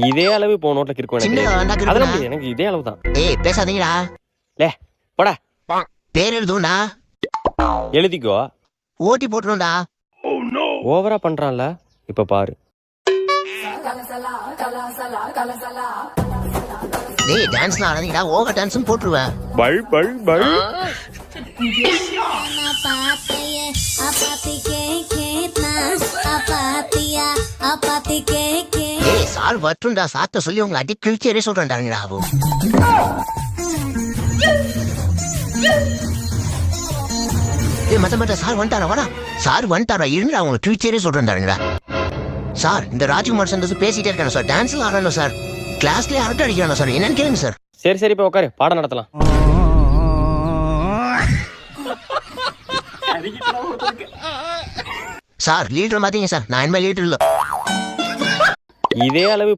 இதே அளவு இப்போ நோட்ல கிறுக்கும் சின்ன வேண்டாம் எனக்கு. கிறுக்குடா. அதெல்லாம் முடியாது, எனக்கு இதே அளவு தான். ஏய் பேசாதீங்கடா. லே போடா. பேர் எழுதும்டா. எழுதிக்கோ. ஓட்டி போட்டுரும்டா. ஓவரா பண்றான்ல, இப்ப பாரு. டேய் டான்ஸ்லாம் ஆடாதீங்கடா. ஓவர் டான்ஸ்னு போட்டுருவேன். பல் பல் பல். ஏய் சார் வட்டும்டா. சாத்த சொல்லி உங்களை அடி கிழிச்சே சொல்றேன்டாங்கடா. ஏய் மத்த சார் வந்துட்டாரா? வாடா சார் வந்துட்டாரா? இருங்கடா உங்களை கிழிச்சே சொல்றேன்டாங்கடா. சார் இந்த ராஜ்குமார் சந்தோஷ் பேசிட்டே இருக்காங்க சார். டான்ஸ்ல ஆடணும் சார். கிளாஸ்லயே அரட்டை அடிக்கிறாங்க சார். என்னன்னு கேளுங்க சார். சரி சரி, இப்ப உட்காரு, பாடம் நடத்தலாம். சார் லீடர் மாத்தீங்க சார். நான் இனிமே லீடர் இல்ல. இதே அளவு